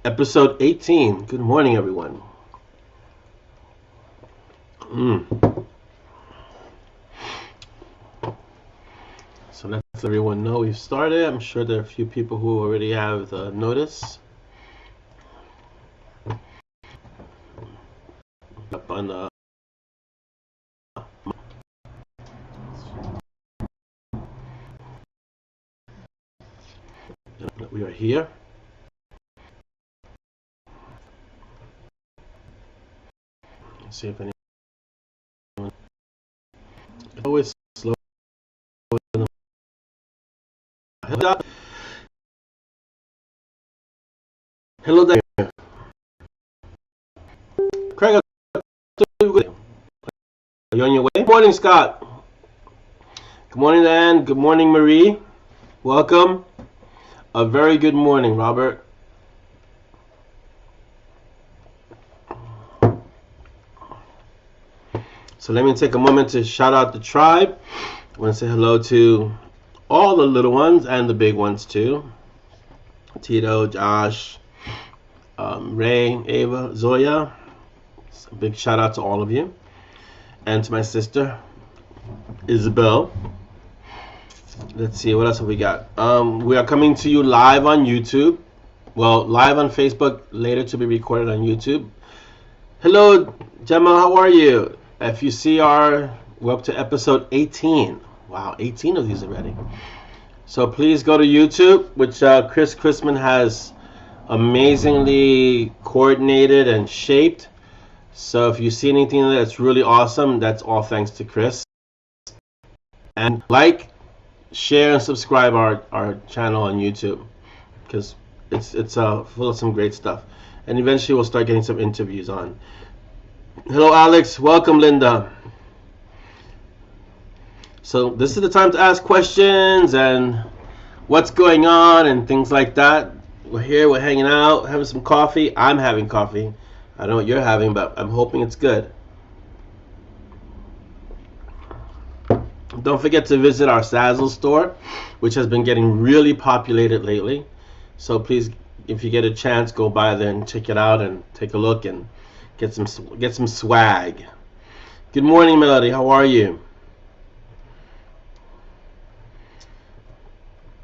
Episode 18. Good morning, everyone. So let everyone know we've started. I'm sure there are a few people who already have the notice. Up on the we are here. Let's see if anyone. It's always slow. Hello there. Craig, are you on your way? Good morning, Scott. Good morning, Dan. Good morning, Marie. Welcome. A very good morning, Robert. So let me take a moment to shout out the tribe. I want to say hello to all the little ones and the big ones too. Tito, Josh, Ray, Ava, Zoya. So a big shout out to all of you. And to my sister, Isabel. Let's see, what else have we got? We are coming to you live on YouTube. Well, live on Facebook, later to be recorded on YouTube. Hello, Gemma, how are you? FUCR, we're up to episode 18. Wow, 18 of these already. So please go to YouTube, which Chris Chrisman has amazingly coordinated and shaped. So if you see anything that's really awesome, that's all thanks to Chris. And like, share, and subscribe our channel on YouTube, because it's full of some great stuff. And eventually we'll start getting some interviews on. Hello, Alex. Welcome, Linda. So this is the time to ask questions and what's going on and things like that. We're here, we're hanging out, having some coffee. I'm having coffee. I don't know what you're having, but I'm hoping it's good. Don't forget to visit our Sazzle store, which has been getting really populated lately. So please, if you get a chance, go by there and check it out and take a look and get some swag. Good morning, Melody. How are you?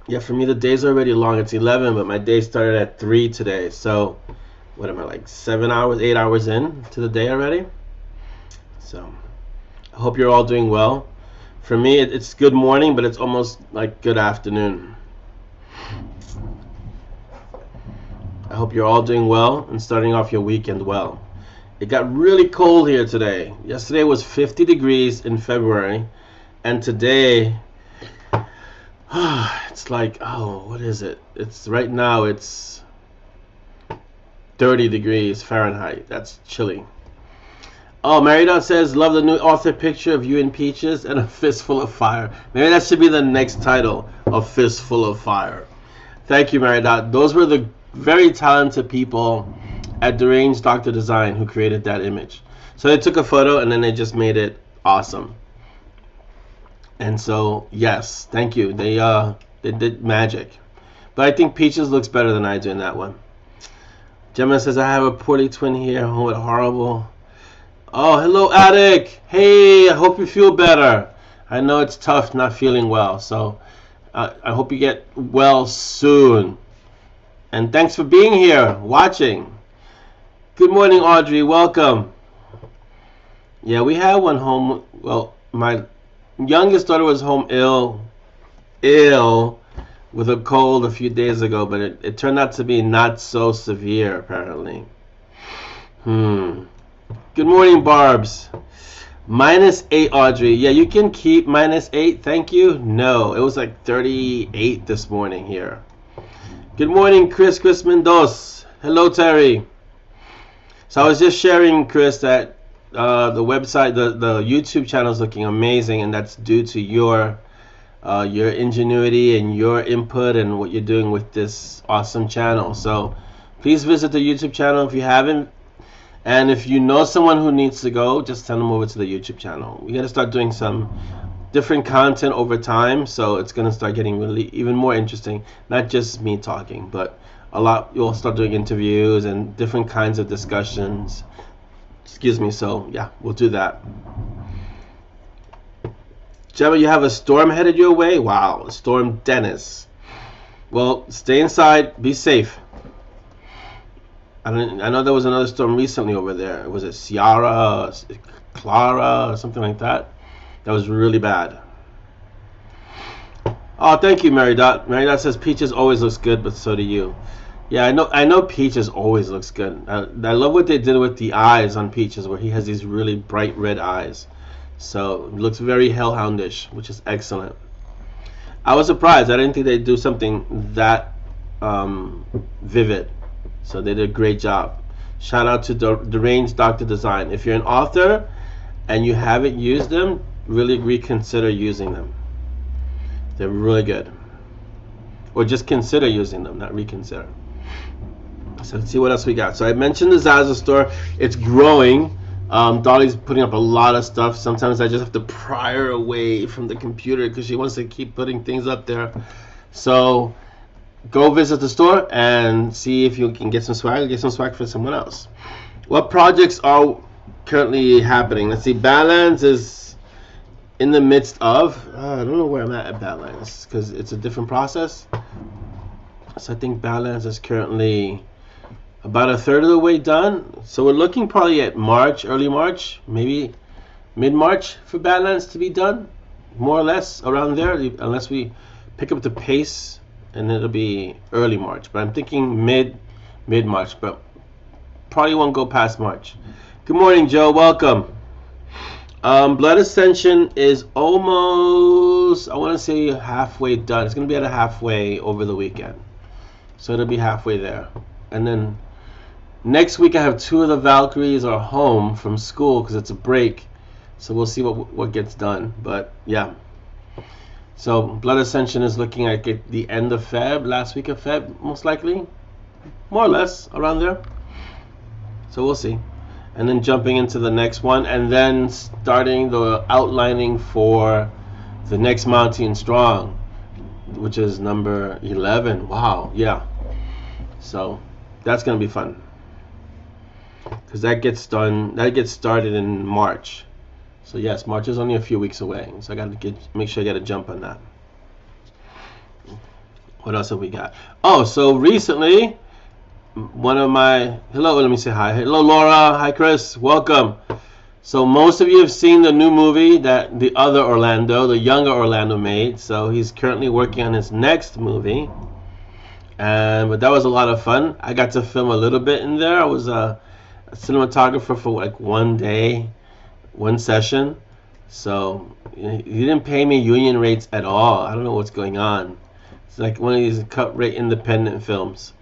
Yeah, for me the day's already long. It's 11, but my day started at 3 today. So what am I, like 7 hours, 8 hours in to the day already? So I hope you're all doing well. For me, it's good morning, but it's almost like good afternoon. I hope you're all doing well and starting off your weekend well. It got really cold here today. Yesterday was 50 degrees in February, and today it's like, what is it? It's right now it's 30 degrees Fahrenheit. That's chilly. Oh, Marydot says, love the new author picture of you and Peaches and a fistful of fire. Maybe that should be the next title, A Fistful of Fire. Thank you, Marydot. Those were the very talented people at Deranged Dr. Design who created that image. So they took a photo and then they just made it awesome. And so, yes, thank you. They did magic. But I think Peaches looks better than I do in that one. Gemma says, I have a poorly twin here. Oh, what horrible. Oh, hello, Attic. Hey, I hope you feel better. I know it's tough not feeling well, so I hope you get well soon. And thanks for being here, watching. Good morning, Audrey. Welcome. Yeah, we had one home. Well, my youngest daughter was home ill with a cold a few days ago, but it turned out to be not so severe, apparently. Good morning, Barbs. -8, Audrey. Yeah, you can keep -8. Thank you. No, it was like 38 this morning here. Good morning, Chris Mendoza. Hello, Terry. So I was just sharing, Chris, that the website, the YouTube channel is looking amazing, and that's due to your ingenuity and your input and what you're doing with this awesome channel. So please visit the YouTube channel if you haven't. And if you know someone who needs to go, just send them over to the YouTube channel. We got to start doing some different content over time, so it's going to start getting really even more interesting. Not just me talking, but a lot. You'll start doing interviews and different kinds of discussions. Excuse me. So yeah, we'll do that. Gemma, you have a storm headed your way? Wow, Storm Dennis. Well, stay inside, be safe. I know there was another storm recently over there. Was it Ciara, Clara, or something like that? That was really bad. Oh, thank you, Mary Dot. Mary Dot says Peaches always looks good, but so do you. Yeah, I know Peaches always looks good. I love what they did with the eyes on Peaches, where he has these really bright red eyes. So it looks very hellhoundish, which is excellent. I was surprised. I didn't think they'd do something that vivid. So they did a great job. Shout out to Deranged Dr. Design. If you're an author and you haven't used them, really reconsider using them. They're really good. Or just consider using them, not reconsider. So let's see what else we got. So I mentioned the Zaza store. It's growing. Dolly's putting up a lot of stuff. Sometimes I just have to pry her away from the computer because she wants to keep putting things up there. So go visit the store and see if you can get some swag. Get some swag for someone else. What projects are currently happening? Let's see. Badlands is in the midst of. I don't know where I'm at Badlands because it's a different process. So I think Badlands is currently about a third of the way done. So we're looking probably at March, early March, maybe mid-March for Badlands to be done, more or less around there, unless we pick up the pace, and it'll be early March. But I'm thinking mid-March, but probably won't go past March. Good morning, Joe. Welcome. Blood Ascension is almost, I want to say halfway done. It's going to be at a halfway over the weekend. So it'll be halfway there. And then next week I have 2 of the Valkyries are home from school because it's a break, so we'll see what gets done. But yeah, so Blood Ascension is looking at the end of Feb, last week of Feb, most likely, more or less around there. So we'll see, and then jumping into the next one, and then starting the outlining for the next Monty and Strong, which is number 11. Wow, yeah. So that's gonna be fun because that gets done. That gets started in March. So yes, March is only a few weeks away. So I got to make sure I get a jump on that. What else have we got? Oh, so recently, one of my let me say hi. Hello, Laura. Hi, Chris. Welcome. So most of you have seen the new movie that the other Orlando, the younger Orlando, made. So he's currently working on his next movie. But that was a lot of fun. I got to film a little bit in there. I was a cinematographer for like one day, one session. So he didn't pay me union rates at all. I don't know what's going on. It's like one of these cut rate independent films.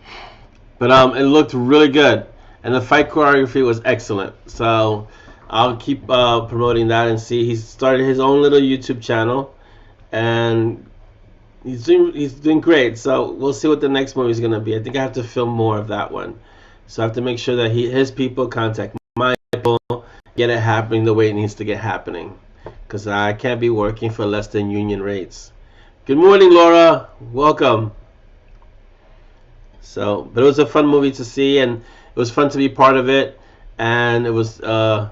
But it looked really good. And the fight choreography was excellent. So I'll keep promoting that and see. He started his own little YouTube channel. And he's doing great. So we'll see what the next movie is going to be. I think I have to film more of that one. So I have to make sure that his people contact my people, get it happening the way it needs to get happening. Because I can't be working for less than union rates. Good morning, Laura. Welcome. So, but it was a fun movie to see, and it was fun to be part of it. And it was I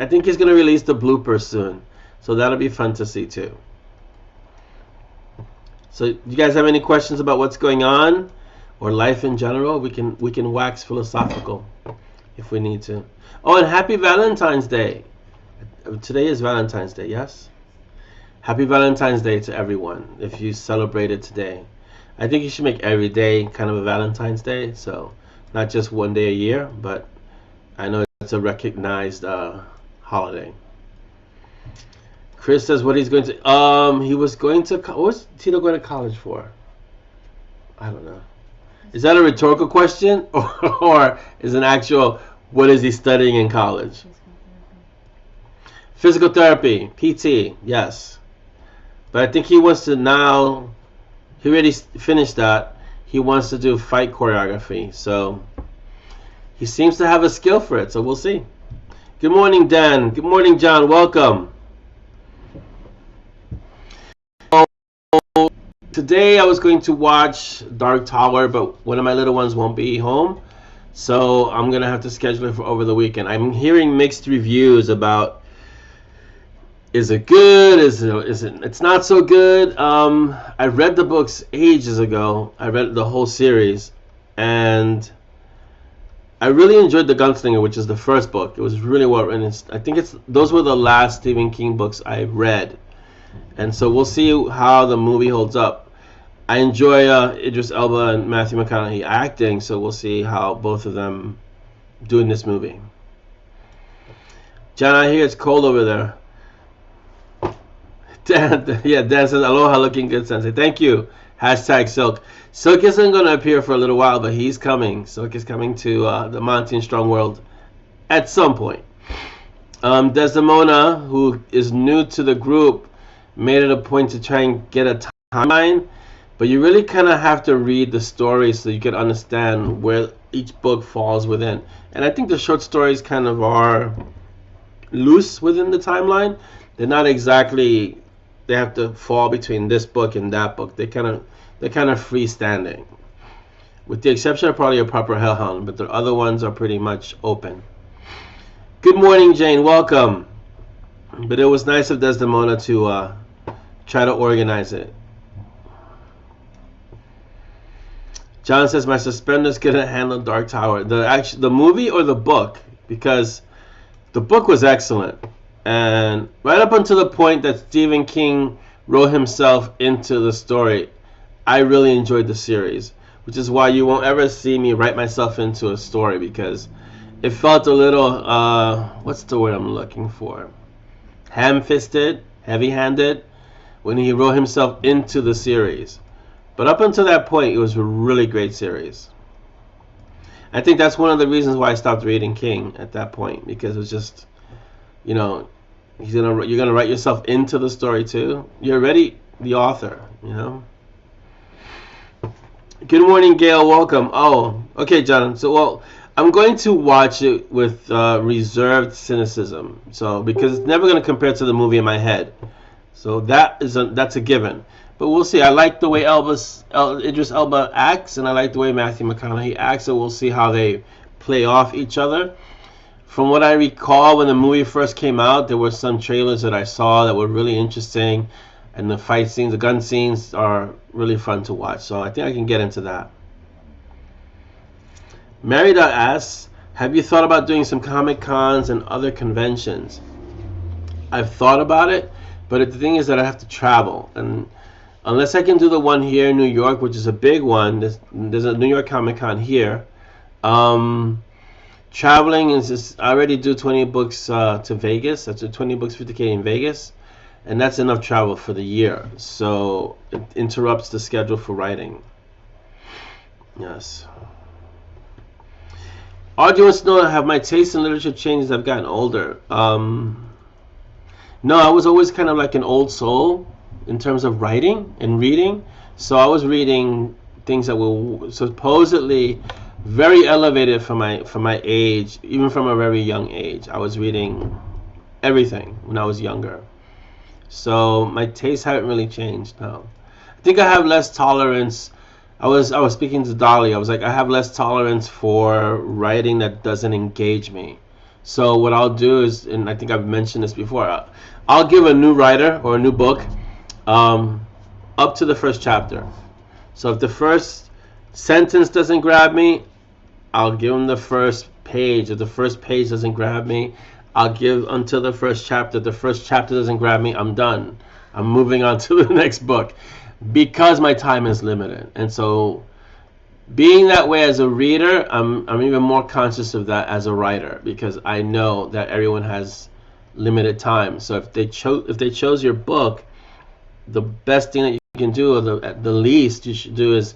think he's going to release the bloopers soon. So that'll be fun to see too. So you guys have any questions about what's going on or life in general? We can wax philosophical if we need to. Oh, and happy Valentine's Day. Today is Valentine's Day, yes? Happy Valentine's Day to everyone if you celebrate it today. I think you should make every day kind of a Valentine's Day, so not just one day a year, but I know it's a recognized holiday. Chris says what he's going to. He was going to. What was Tito going to college for? I don't know. Is that a rhetorical question, or is an actual? What is he studying in college? Physical therapy, PT, yes. But I think he wants to now. He already finished that. He wants to do fight choreography, so he seems to have a skill for it. So we'll see. Good morning, Dan. Good morning, John. Welcome. today I was going to watch Dark Tower, but one of my little ones won't be home, so I'm gonna have to schedule it for over the weekend. I'm hearing mixed reviews about, is it good? Is it? It's not so good. I read the books ages ago. I read the whole series, and I really enjoyed The Gunslinger, which is the first book. It was really well written. I think those were the last Stephen King books I read, and so we'll see how the movie holds up. I enjoy Idris Elba and Matthew McConaughey acting, so we'll see how both of them do in this movie. John, I hear it's cold over there. Dan says, aloha, looking good, Sensei. Thank you. Hashtag Silk. Silk isn't going to appear for a little while, but he's coming. Silk is coming to the Monty and Strong world at some point. Desdemona, who is new to the group, made it a point to try and get a timeline, but you really kind of have to read the story so you can understand where each book falls within. And I think the short stories kind of are loose within the timeline. They're not exactly, they have to fall between this book and that book. They're kind of freestanding, with the exception of probably A Proper Hellhound, but the other ones are pretty much open. Good morning, Jane. Welcome. But it was nice of Desdemona to try to organize it. John says, my suspenders couldn't handle Dark Tower. The movie or the book? Because the book was excellent. And right up until the point that Stephen King wrote himself into the story, I really enjoyed the series, which is why you won't ever see me write myself into a story, because it felt a little, what's the word I'm looking for? Ham-fisted, heavy-handed, when he wrote himself into the series. But up until that point, it was a really great series. I think that's one of the reasons why I stopped reading King at that point, because it was just, you know, you're gonna write yourself into the story too. You're already the author, you know. Good morning, Gail. Welcome. Oh, okay, John. So, well, I'm going to watch it with reserved cynicism. So, because it's never going to compare to the movie in my head. So that's a given. But we'll see. I like the way Idris Elba acts, and I like the way Matthew McConaughey acts. So we'll see how they play off each other. From what I recall, when the movie first came out, there were some trailers that I saw that were really interesting. And the fight scenes, the gun scenes are really fun to watch. So I think I can get into that. Merida asks, have you thought about doing some Comic Cons and other conventions? I've thought about it, but the thing is that I have to travel. And unless I can do the one here in New York, which is a big one, there's a New York Comic Con here. Traveling is just, I already do 20 books to Vegas. That's 20 books 50K in Vegas. And that's enough travel for the year. So it interrupts the schedule for writing. Yes. Audrey wants to know, have my taste in literature changed as I've gotten older? No, I was always kind of like an old soul in terms of writing and reading. So I was reading things that were supposedly very elevated for my age, even from a very young age. I was reading everything when I was younger. So my tastes haven't really changed now. I think I have less tolerance. I was speaking to Dolly. I was like, I have less tolerance for writing that doesn't engage me. So what I'll do is, and I think I've mentioned this before, I'll give a new writer or a new book up to the first chapter. So if the first sentence doesn't grab me, I'll give them the first page. If the first page doesn't grab me, I'll give until the first chapter. If the first chapter doesn't grab me, I'm done. I'm moving on to the next book because my time is limited. And so being that way as a reader, I'm even more conscious of that as a writer, because I know that everyone has limited time. So if they chose your book, the best thing that you can do, or at the least you should do, is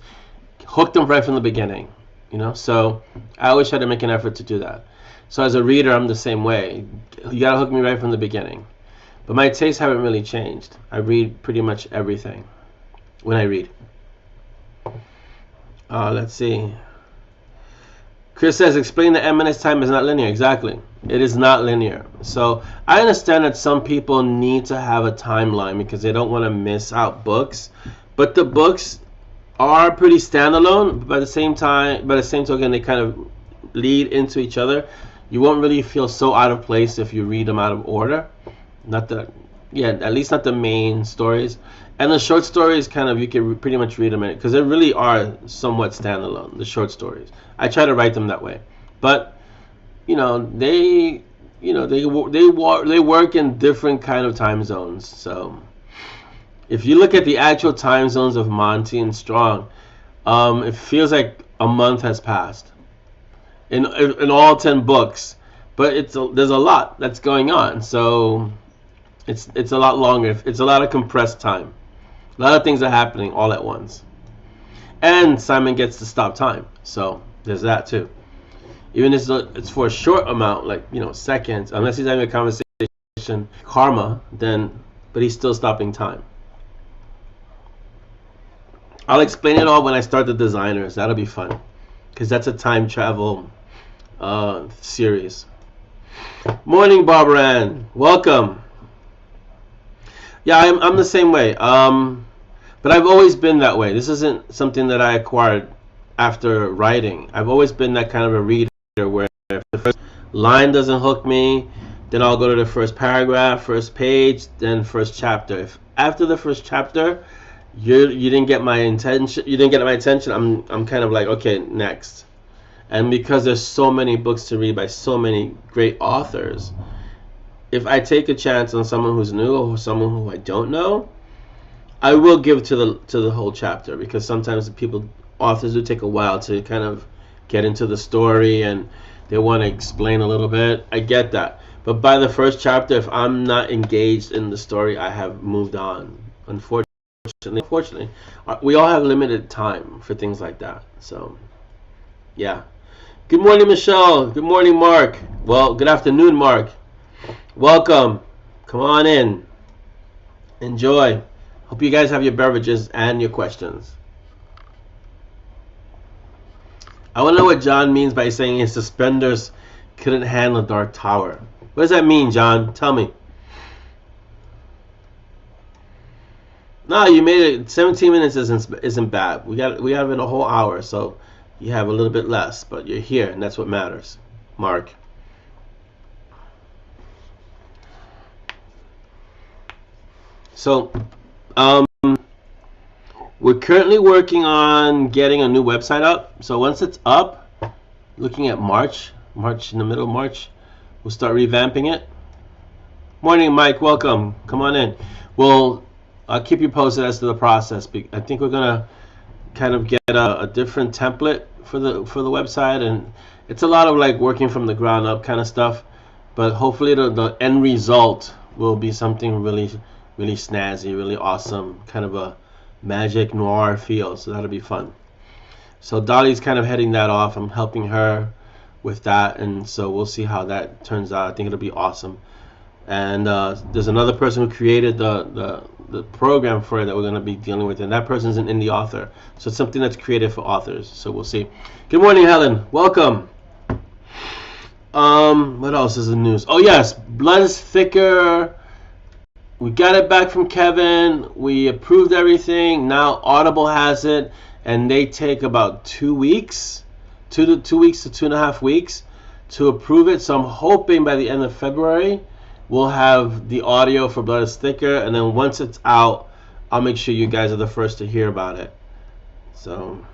hook them right from the beginning. You know, so I always try to make an effort to do that. So as a reader, I'm the same way. You gotta hook me right from the beginning. But my tastes haven't really changed. I read pretty much everything when I read. Let's see. Chris says, explain that M&S time is not linear. Exactly. It is not linear. So I understand that some people need to have a timeline because they don't want to miss out books. But the books are pretty standalone. But by the same token, they kind of lead into each other. You won't really feel so out of place if you read them out of order. At least not the main stories. And the short stories, kind of, you can pretty much read them in it because they really are somewhat standalone. The short stories, I try to write them that way, but they work in different kind of time zones. So if you look at the actual time zones of Monty and Strong, it feels like a month has passed in all 10 books, but there's a lot that's going on, so it's a lot longer. It's a lot of compressed time. A lot of things are happening all at once, and Simon gets to stop time, so there's that too. Even if it's for a short amount, like seconds, unless he's having a conversation, karma, but he's still stopping time. I'll explain it all when I start the designers. That'll be fun, because that's a time travel series. Morning, Barbara Ann. Welcome. Yeah, I'm the same way. But I've always been that way. This isn't something that I acquired after writing. I've always been that kind of a reader where if the first line doesn't hook me, then I'll go to the first paragraph, first page, then first chapter. If after the first chapter you didn't get my attention, I'm kind of like, okay, next. And because there's so many books to read by so many great authors, if I take a chance on someone who's new or someone who I don't know, I will give to the whole chapter, because sometimes authors do take a while to kind of get into the story and they want to explain a little bit. I get that. But by the first chapter, if I'm not engaged in the story, I have moved on. Unfortunately, we all have limited time for things like that. So, yeah. Good morning, Michelle. Good morning, Mark. Well, good afternoon, Mark. Welcome. Come on in. Enjoy. Hope you guys have your beverages and your questions. I want to know what John means by saying his suspenders couldn't handle Dark Tower. What does that mean, John? Tell me. No, you made it. 17 minutes isn't bad. We have it a whole hour, so you have a little bit less, but you're here, and that's what matters. Mark. So, we're currently working on getting a new website up. So once it's up, looking at March in the middle of March, we'll start revamping it. Morning, Mike. Welcome. Come on in. I'll keep you posted as to the process. I think we're gonna kind of get a different template for the website, and it's a lot of like working from the ground up kind of stuff. But hopefully the end result will be something really, really snazzy, really awesome, kind of a magic noir feel. So that'll be fun. So Dolly's kind of heading that off. I'm helping her with that, and so we'll see how that turns out. I think it'll be awesome. And there's another person who created the program for it that we're going to be dealing with, and that person's an indie author, so it's something that's created for authors. So we'll see. Good morning, Helen. Welcome. What else is in the news? Oh yes, Blood is Thicker. We got it back from Kevin. We approved everything. Now Audible has it, and they take about 2 weeks, 2 weeks to 2.5 weeks to approve it. So I'm hoping by the end of February we'll have the audio for Blood is Thicker, and then once it's out, I'll make sure you guys are the first to hear about it. So,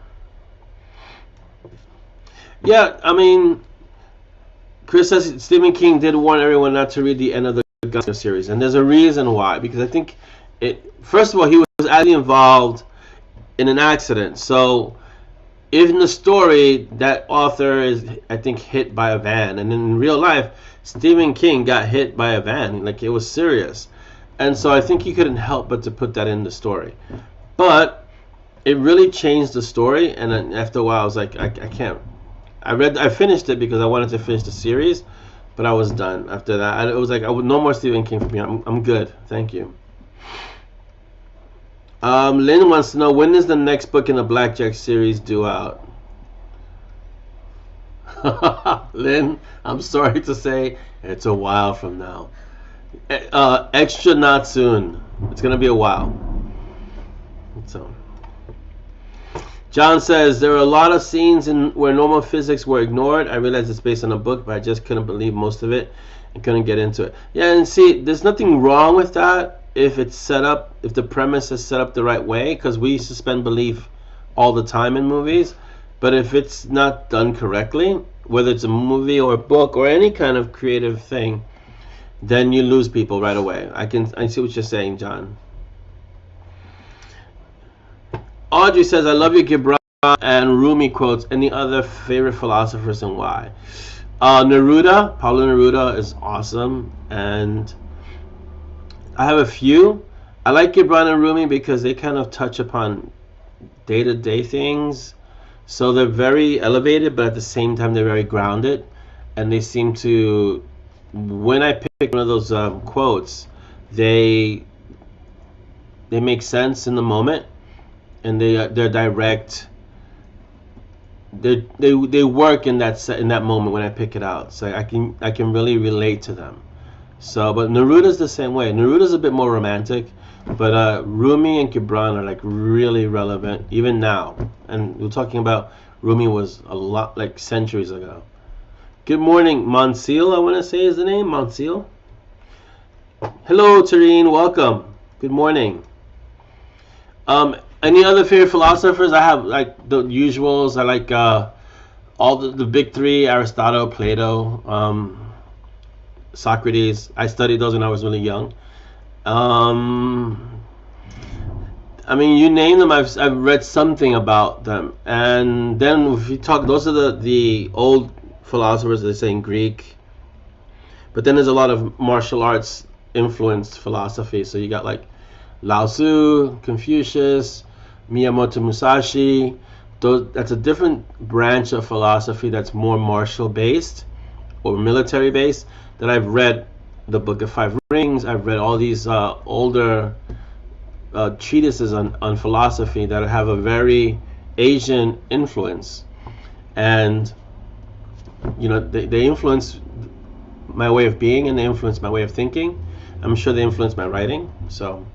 yeah, I mean, Chris says Stephen King did warn everyone not to read the end of the Gun series, and there's a reason why. Because I think first of all, he was actually involved in an accident. So, in the story, that author is, I think, hit by a van, and in real life, Stephen King got hit by a van, like it was serious. And so I think he couldn't help but to put that in the story. But it really changed the story, and then after a while I was like, I can't. I finished it because I wanted to finish the series, but I was done after that. It was like, no more Stephen King for me. I'm good. Thank you. Lynn wants to know, when is the next book in the Blackjack series due out? Lynn, I'm sorry to say, it's a while from now. Extra not soon. It's gonna be a while. So John says, there are a lot of scenes where normal physics were ignored. I realize it's based on a book, but I just couldn't believe most of it and couldn't get into it. Yeah, and see, there's nothing wrong with that if it's set up, if the premise is set up the right way, because we suspend belief all the time in movies. But if it's not done correctly, whether it's a movie or a book or any kind of creative thing, then you lose people right away. I see what you're saying, John. Audrey says, I love your Gibran and Rumi quotes. Any other favorite philosophers and why? Neruda, Paulo Neruda is awesome. And I have a few. I like Gibran and Rumi because they kind of touch upon day-to-day things. So they're very elevated, but at the same time they're very grounded. And they seem to, when I pick one of those quotes, they make sense in the moment. And they're direct. They work in that moment when I pick it out. So I can really relate to them. So, but Neruda's the same way. Neruda's a bit more romantic, but Rumi and Gibran are like really relevant even now. And we're talking about Rumi was a lot like centuries ago. Good morning, Monsieur. I want to say is the name Monsieur. Hello, Tareen. Welcome. Good morning. Any other favorite philosophers? I have like the usuals. I like all the big three: Aristotle, Plato, Socrates. I studied those when I was really young. I mean, you name them. I've read something about them. And then if you talk, those are the old philosophers. They say in Greek. But then there's a lot of martial arts influenced philosophy. So you got like Lao Tzu, Confucius, Miyamoto Musashi. That's a different branch of philosophy that's more martial based or military based. That I've read the Book of Five Rings. I've read all these older treatises on philosophy that have a very Asian influence, and you know they influence my way of being and they influence my way of thinking. I'm sure they influence my writing. So.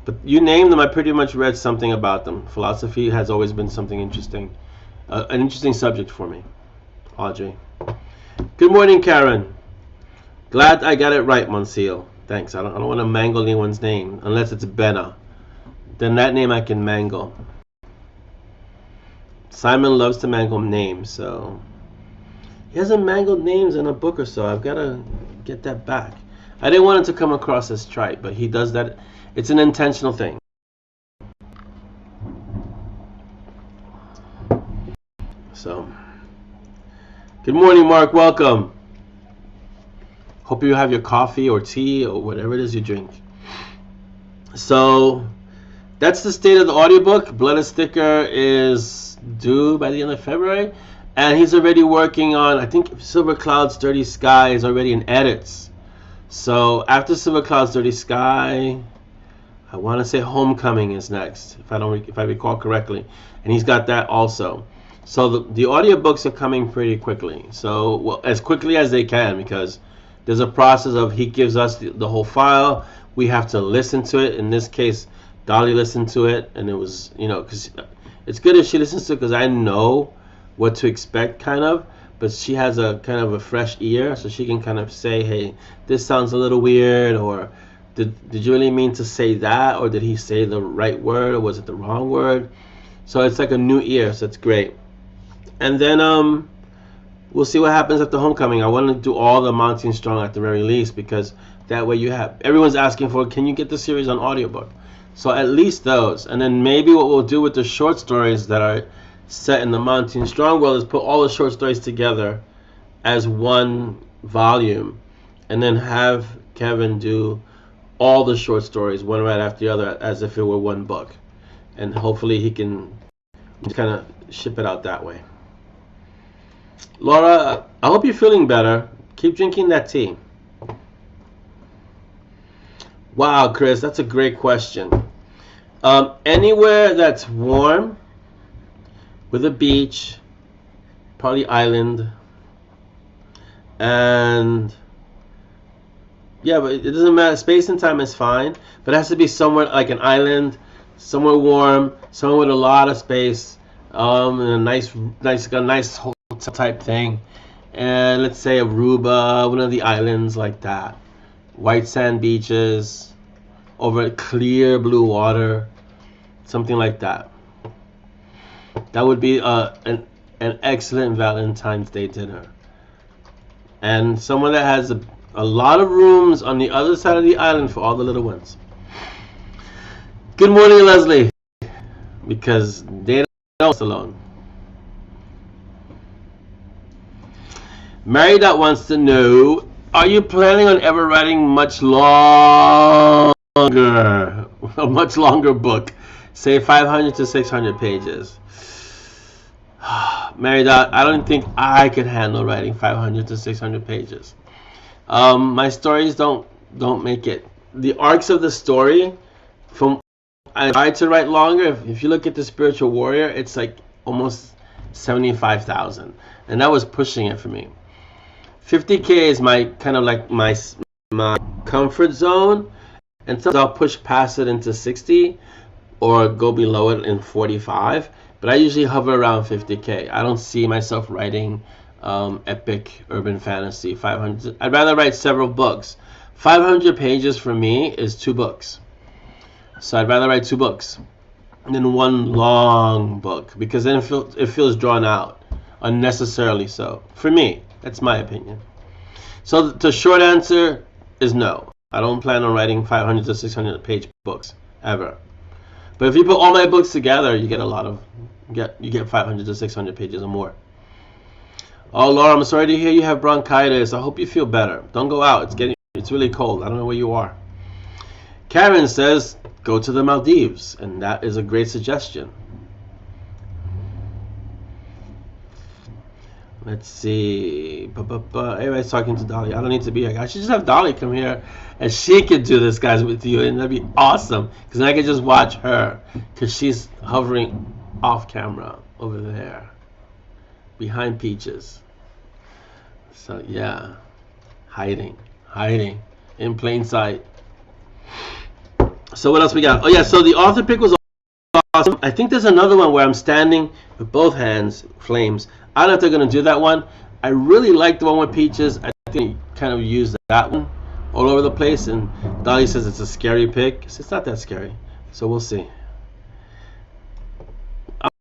But you name them, I pretty much read something about them. Philosophy has always been something interesting, an interesting subject for me. Audrey. Good morning, Karen. Glad I got it right, Monsieur. Thanks. I don't want to mangle anyone's name unless it's Benna. Then that name I can mangle. Simon loves to mangle names, so he hasn't mangled names in a book or so. I've got to get that back. I didn't want it to come across as trite, but he does that. It's an intentional thing. So, good morning, Mark. Welcome. Hope you have your coffee or tea or whatever it is you drink. So, that's the state of the audiobook. Blooded Sticker is due by the end of February. And he's already working on, I think, Silver Cloud's Dirty Sky is already in edits. So, after Silver Cloud's Dirty Sky, I want to say Homecoming is next, if I recall correctly, and he's got that also. So the audiobooks are coming pretty quickly. So well, as quickly as they can, because there's a process of he gives us the whole file. We have to listen to it. In this case, Dolly listened to it, and it was, you know, because it's good if she listens to it because I know what to expect, kind of. But she has a kind of a fresh ear, so she can kind of say, hey, this sounds a little weird, or Did you really mean to say that, or did he say the right word, or was it the wrong word? So it's like a new ear, so it's great. And then we'll see what happens at the Homecoming. I want to do all the Monty and Strong at the very least, because that way everyone's asking for, can you get the series on audiobook? So at least those. And then maybe what we'll do with the short stories that are set in the Monty and Strong world is put all the short stories together as one volume, and then have Kevin do all the short stories one right after the other as if it were one book, and hopefully he can kind of ship it out that way. Laura, I hope you're feeling better. Keep drinking that tea. Wow, Chris, that's a great question. Anywhere that's warm with a beach, probably island, and yeah, but it doesn't matter. Space and time is fine, but it has to be somewhere like an island, somewhere warm, somewhere with a lot of space, a nice hotel type thing, and let's say Aruba, one of the islands like that, white sand beaches, over clear blue water, something like that. That would be an excellent Valentine's Day dinner. And someone that has a lot of rooms on the other side of the island for all the little ones. Good morning, Leslie. Because they don't alone. Mary Dot wants to know, are you planning on ever writing a much longer book, say 500 to 600 pages? Mary Dot, I don't think I can handle writing 500 to 600 pages. My stories don't make it. The arcs of the story, I tried to write longer. If you look at The Spiritual Warrior, it's like almost 75,000, and that was pushing it for me. 50K is my kind of like my comfort zone, and sometimes I'll push past it into 60 or go below it in 45. But I usually hover around 50K. I don't see myself writing epic urban fantasy 500. I'd rather write several books. 500 pages for me is 2 books. So I'd rather write 2 books than one long book, because then it feels drawn out, unnecessarily so. For me, that's my opinion. So the short answer is no. I don't plan on writing 500 to 600 page books ever. But if you put all my books together, you get 500 to 600 pages or more. Oh, Laura, I'm sorry to hear you have bronchitis. I hope you feel better. Don't go out. It's really cold. I don't know where you are. Karen says, go to the Maldives, and that is a great suggestion. Let's see. Everybody's talking to Dolly. I don't need to be here. I should just have Dolly come here, and she could do this, guys, with you, and that'd be awesome. Because then I could just watch her, because she's hovering off camera over there, behind Peaches. So yeah, hiding in plain sight. So what else we got? Oh yeah, so the author pick was awesome. I think there's another one where I'm standing with both hands, flames. I don't know if they're going to do that one. I really like the one with Peaches. I think kind of used that one all over the place. And Dolly says it's a scary pick. It's not that scary. So we'll see.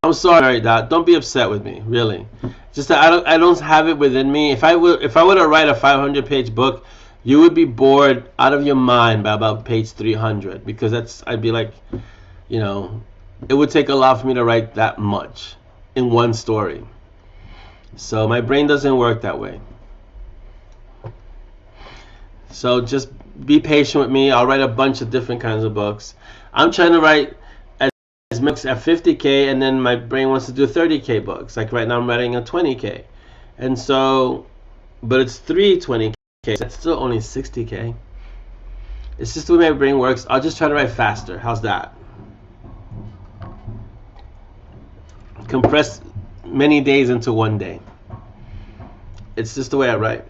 I'm sorry, Dot. Don't be upset with me, really. Just that I don't have it within me. If I were to write a 500-page book, you would be bored out of your mind by about page 300, because I'd be like, it would take a lot for me to write that much in one story. So my brain doesn't work that way. So just be patient with me. I'll write a bunch of different kinds of books. I'm trying to write as much at 50K, and then my brain wants to do 30K books. Like right now I'm writing a 20K. And so, but it's 320K. That's still only 60K. It's just the way my brain works. I'll just try to write faster. How's that? Compress many days into one day. It's just the way I write.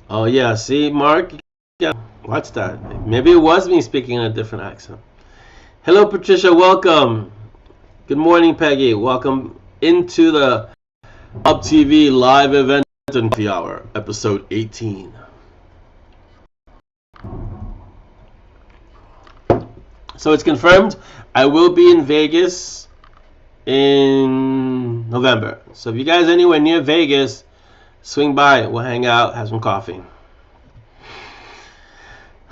Oh yeah, see, Mark? Yeah, watch that. Maybe it was me speaking in a different accent. Hello, Patricia. Welcome. Good morning, Peggy. Welcome into the Up TV live event in the hour, episode 18. So it's confirmed. I will be in Vegas in November. So if you guys are anywhere near Vegas, swing by. We'll hang out, have some coffee.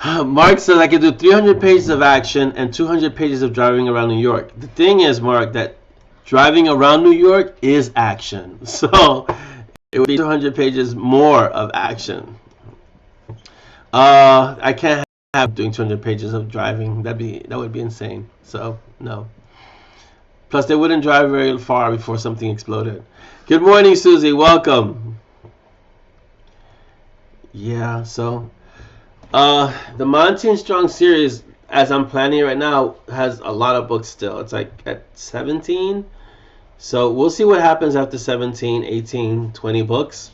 Mark says I could do 300 pages of action and 200 pages of driving around New York. The thing is, Mark, that driving around New York is action. So it would be 200 pages more of action. I can't have doing 200 pages of driving. That would be insane. So no. Plus they wouldn't drive very far before something exploded. Good morning, Susie. Welcome. Yeah, so the Monty and Strong series, as I'm planning it right now, has a lot of books still. It's like at 17. So we'll see what happens after 17, 18, 20 books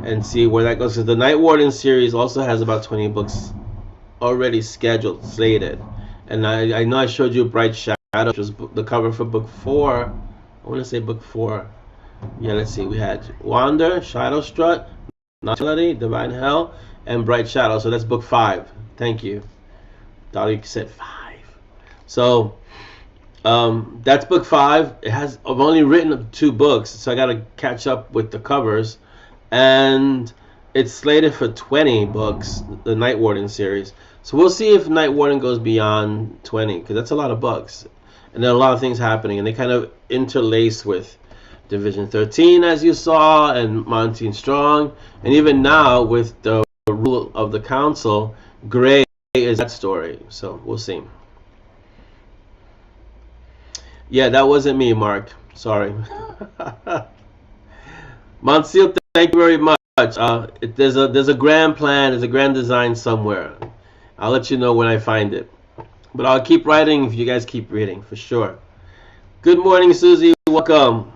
and see where that goes. So the Night Warden series also has about 20 books already scheduled, slated. And I know I showed you Bright Shadow, which was the cover for book 4. I want to say book 4. Yeah, let's see. We had Wander, Shadow Strut, Nautility, Divine Hell, and Bright Shadow. So that's book 5. Thank you. Dolly said 5. So that's book 5. I've only written 2 books, so I got to catch up with the covers. And it's slated for 20 books, the Night Warden series. So we'll see if Night Warden goes beyond 20, because that's a lot of books. And there are a lot of things happening, and they kind of interlace with Division 13, as you saw, and Monty and Strong. And even now, with the rule of the council, Gray is that story. So we'll see. Yeah, that wasn't me, Mark. Sorry. Monsieur, thank you very much. There's a grand plan, there's a grand design somewhere. I'll let you know when I find it. But I'll keep writing if you guys keep reading, for sure. Good morning, Susie. Welcome.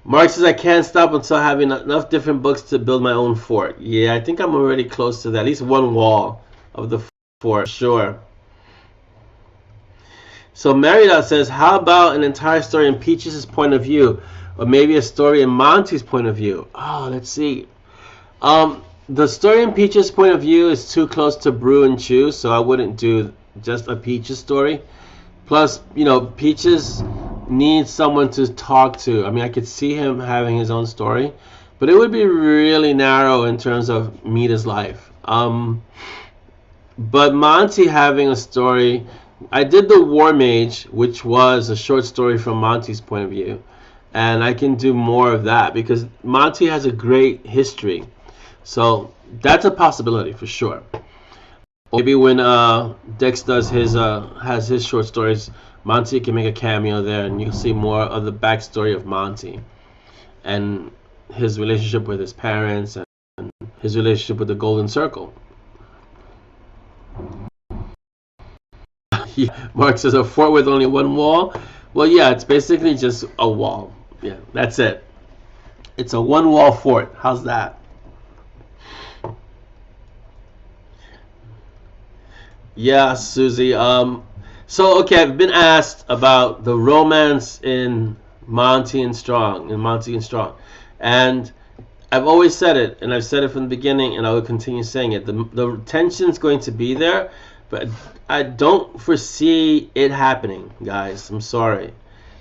Mark says I can't stop until having enough different books to build my own fort. Yeah, I think I'm already close to that. At least one wall of the fort, sure. So Marriott says, how about an entire story in Peaches' point of view? Or maybe a story in Monty's point of view? Oh, let's see. The story in Peaches' point of view is too close to Brew and Chew, so I wouldn't do just a Peaches story. Plus, you know, Peaches needs someone to talk to. I mean, I could see him having his own story, but it would be really narrow in terms of Mita's life. But Monty having a story, I did the War Mage, which was a short story from Monty's point of view, and I can do more of that because Monty has a great history. So that's a possibility for sure. Maybe when Dex does has his short stories, Monty can make a cameo there, and you'll see more of the backstory of Monty and his relationship with his parents and his relationship with the Golden Circle. Mark says a fort with only one wall. Well, yeah, it's basically just a wall. Yeah, that's it. It's a one-wall fort. How's that? Yeah, Susie. So, okay, I've been asked about the romance in Monty and Strong, and I've always said it, and I've said it from the beginning, and I will continue saying it. The tension's going to be there, but I don't foresee it happening, guys. I'm sorry,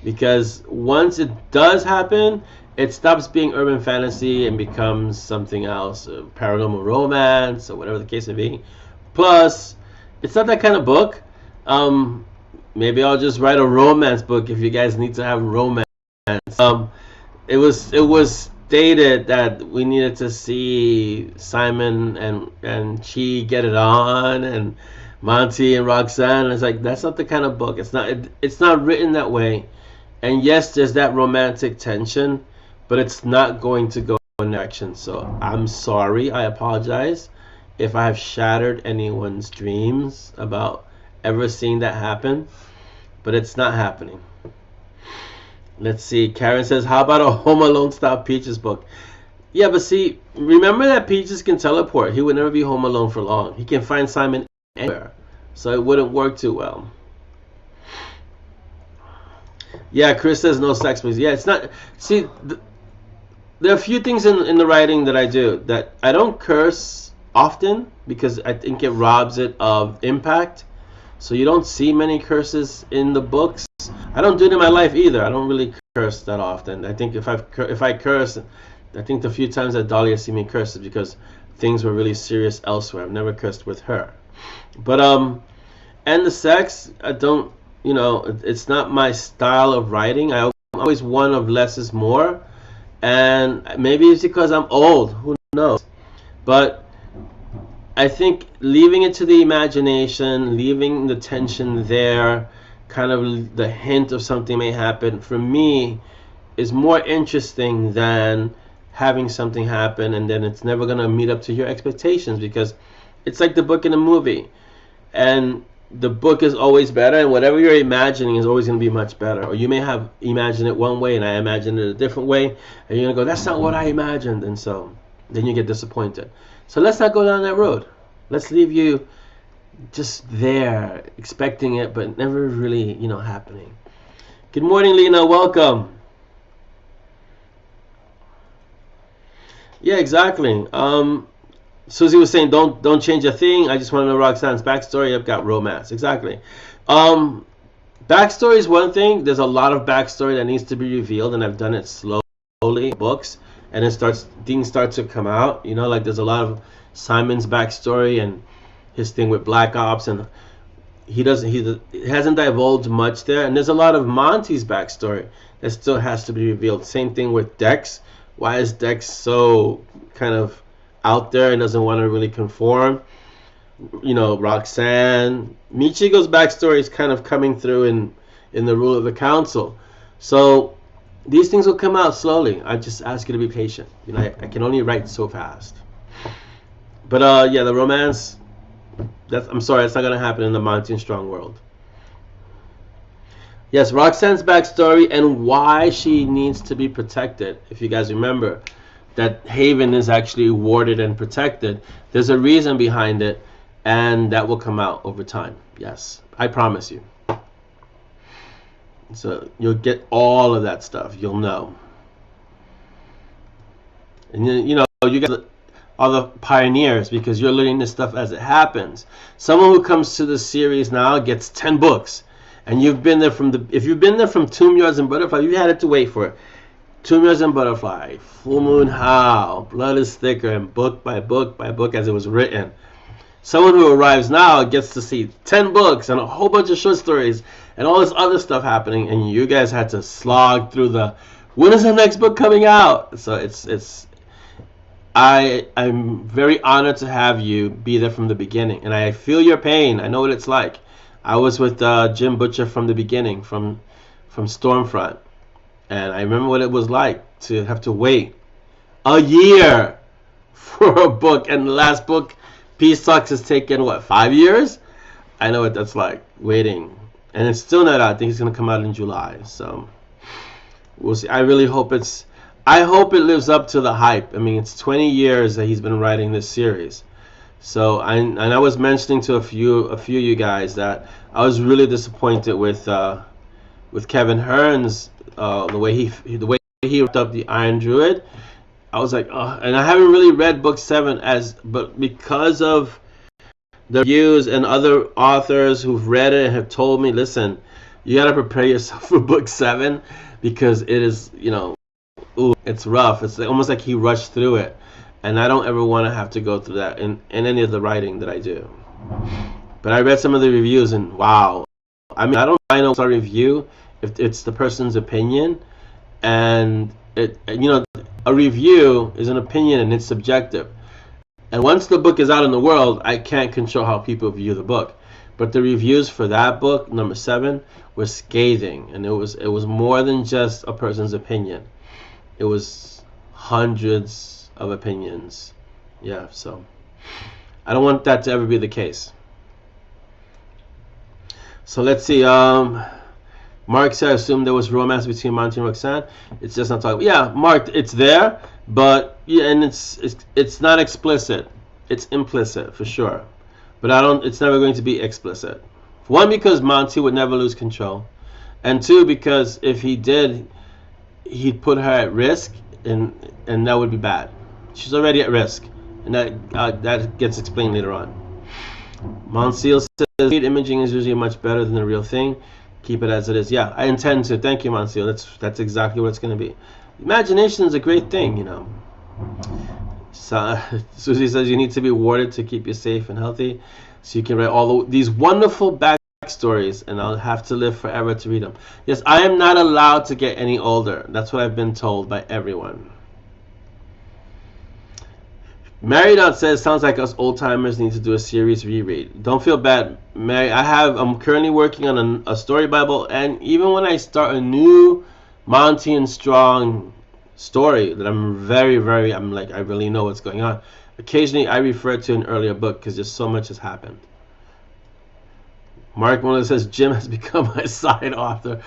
because once it does happen, it stops being urban fantasy and becomes something else, a paranormal romance or whatever the case may be. Plus, it's not that kind of book. Maybe I'll just write a romance book if you guys need to have romance. It was stated that we needed to see Simon and Chi get it on, and Monty and Roxanne. It's like, that's not the kind of book. It's not written that way. And yes, there's that romantic tension, but it's not going to go in direction. So I'm sorry. I apologize if I have shattered anyone's dreams about ever seeing that happen, but it's not happening. Let's see. Karen says, how about a Home Alone style Peaches book? Yeah, but see, remember that Peaches can teleport. He would never be home alone for long. He can find Simon anywhere, so it wouldn't work too well. Yeah, Chris says no sex, please. Yeah, it's not. See, there are a few things in the writing that I do that I don't curse often because I think it robs it of impact. So you don't see many curses in the books. I don't do it in my life either. I don't really curse that often. I think if I curse, I think the few times that Dahlia has seen me curse is because things were really serious elsewhere. I've never cursed with her. But and the sex, I don't, you know, it's not my style of writing. I'm always one of less is more, and maybe it's because I'm old. Who knows? But I think leaving it to the imagination, leaving the tension there, kind of the hint of something may happen, for me, is more interesting than having something happen and then it's never going to meet up to your expectations, because it's like the book and the movie. And the book is always better, and whatever you're imagining is always going to be much better. Or you may have imagined it one way and I imagined it a different way, and you're going to go, that's not what I imagined, and so then you get disappointed. So let's not go down that road. Let's leave you just there, expecting it, but never really, happening. Good morning, Lena. Welcome. Yeah, exactly. Susie was saying, don't change a thing. I just want to know Roxanne's backstory. I've got romance. Exactly. Backstory is one thing. There's a lot of backstory that needs to be revealed, and I've done it slowly in books, and things start to come out. Like there's a lot of Simon's backstory and his thing with Black Ops, and he hasn't divulged much there. And there's a lot of Monty's backstory that still has to be revealed. Same thing with Dex. Why is Dex so kind of out there and doesn't want to really conform? Roxanne, Michigo's backstory is kind of coming through in the rule of the council. So these things will come out slowly. I just ask you to be patient. I can only write so fast. But yeah, the romance. I'm sorry, it's not gonna happen in the Monty and Strong world. Yes, Roxanne's backstory and why she needs to be protected. If you guys remember, that Haven is actually warded and protected. There's a reason behind it, and that will come out over time. Yes, I promise you. So you'll get all of that stuff. You'll know. And you guys are the pioneers because you're learning this stuff as it happens. Someone who comes to the series now gets 10 books. And you've been there if you've been there from Tomb Yards and Butterfly, you had to wait for it. Tomb Yards and Butterfly, Full Moon How, Blood is Thicker, and book by book by book as it was written. Someone who arrives now gets to see 10 books and a whole bunch of short stories and all this other stuff happening, and you guys had to slog through when is the next book coming out? So I'm very honored to have you be there from the beginning, and I feel your pain. I know what it's like. I was with Jim Butcher from the beginning, from Stormfront, and I remember what it was like to have to wait a year for a book, and the last book, Peace Talks, has taken 5 years? I know what that's like, waiting, and it's still not out. I think it's gonna come out in July, so we'll see. I really hope I hope it lives up to the hype. I mean, it's 20 years that he's been writing this series. So I was mentioning to a few of you guys that I was really disappointed with Kevin Hearns, the way he wrapped up the Iron Druid. I was like, oh, and I haven't really read book 7 but because of the reviews and other authors who've read it and have told me, listen, you gotta prepare yourself for book 7 because it is, it's rough. It's almost like he rushed through it. And I don't ever want to have to go through that in any of the writing that I do. But I read some of the reviews and wow. I mean, I don't know a review if it's the person's opinion. And a review is an opinion and it's subjective. And once the book is out in the world, I can't control how people view the book. But the reviews for that book, number 7, were scathing. And it was more than just a person's opinion. It was hundreds of opinions. Yeah, so I don't want that to ever be the case. So let's see. Mark said, I assume there was romance between Monty and Roxanne. It's just not talking. Yeah, Mark, it's there, but yeah, and it's not explicit. It's implicit for sure. But it's never going to be explicit. One, because Monty would never lose control, and two, because if he did, he'd put her at risk, and that would be bad. She's already at risk, and that gets explained later on. Monsieur says, imaging is usually much better than the real thing. Keep it as it is. Yeah, I intend to. Thank you, Monsieur. That's exactly what it's going to be. Imagination is a great thing, So, Susie says you need to be warded to keep you safe and healthy, so you can write all these wonderful backstories, and I'll have to live forever to read them. Yes, I am not allowed to get any older. That's what I've been told by everyone. Married says, sounds like us old timers need to do a series reread. Don't feel bad, Mary. I'm currently working on a story Bible, and even when I start a new Monty and Strong story that I'm like, I really know what's going on, occasionally I refer to an earlier book because just so much has happened. Mark Muller says Jim has become my side author.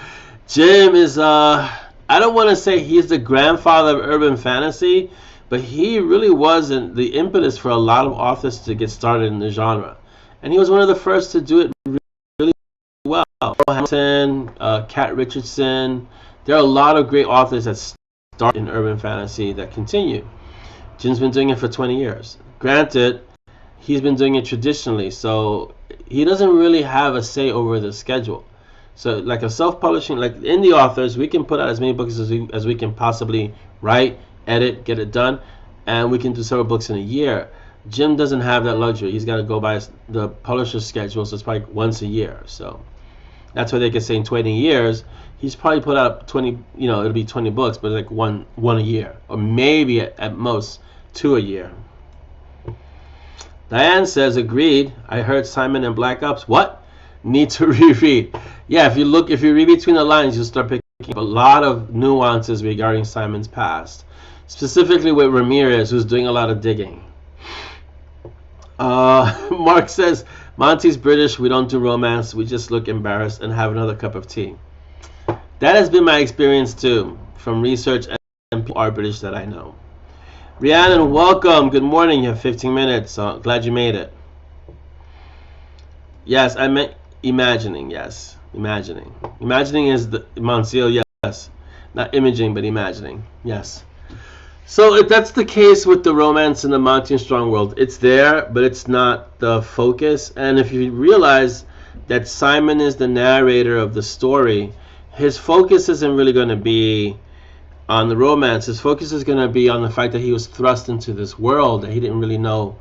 Jim is I don't want to say he's the grandfather of urban fantasy, but he really wasn't the impetus for a lot of authors to get started in the genre. and he was one of the first to do it really well. Hamilton, Kat Richardson. There are a lot of great authors that start in urban fantasy that continue. Jim's been doing it for 20 years. Granted, he's been doing it traditionally, so he doesn't really have a say over the schedule. So like a self-publishing, like indie authors, we can put out as many books as we can possibly write, edit, get it done, and we can do several books in a year. Jim doesn't have that luxury. He's got to go by the publisher's schedule, so it's probably once a year. So that's why they can say in 20 years, he's probably put out 20, it'll be 20 books, but like one a year, or maybe at most 2 a year. Diane says, agreed. I heard Simon and Black Ops. What? Need to reread. Yeah, if you read between the lines, you'll start picking up a lot of nuances regarding Simon's past. Specifically with Ramirez, who's doing a lot of digging. Mark says, Monty's British. We don't do romance. We just look embarrassed and have another cup of tea. That has been my experience too, from research and people are British that I know. Rhiannon, welcome. Good morning. You have 15 minutes. So glad you made it. Yes, I meant imagining. Yes, imagining. Imagining is the Monsieur. Yes, not imaging, but imagining. Yes. So if that's the case with the romance in the Monty and Strong world, it's there, but it's not the focus. And if you realize that Simon is the narrator of the story, his focus isn't really going to be on the romance. His focus is going to be on the fact that he was thrust into this world that he didn't really know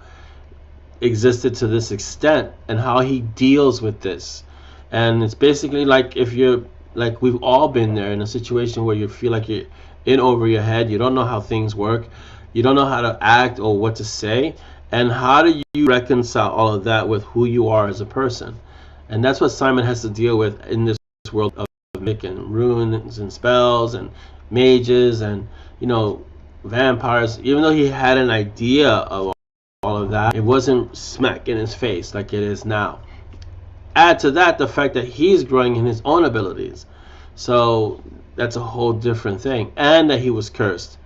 existed to this extent, and how he deals with this. And it's basically like if you're like, we've all been there in a situation where you feel like you're in over your head, you don't know how things work, you don't know how to act or what to say, and how do you reconcile all of that with who you are as a person. And that's what Simon has to deal with in this world of magic and runes and spells and mages and vampires. Even though he had an idea of all of that, it wasn't smack in his face like it is now. Add to that the fact that he's growing in his own abilities, so that's a whole different thing, and that he was cursed.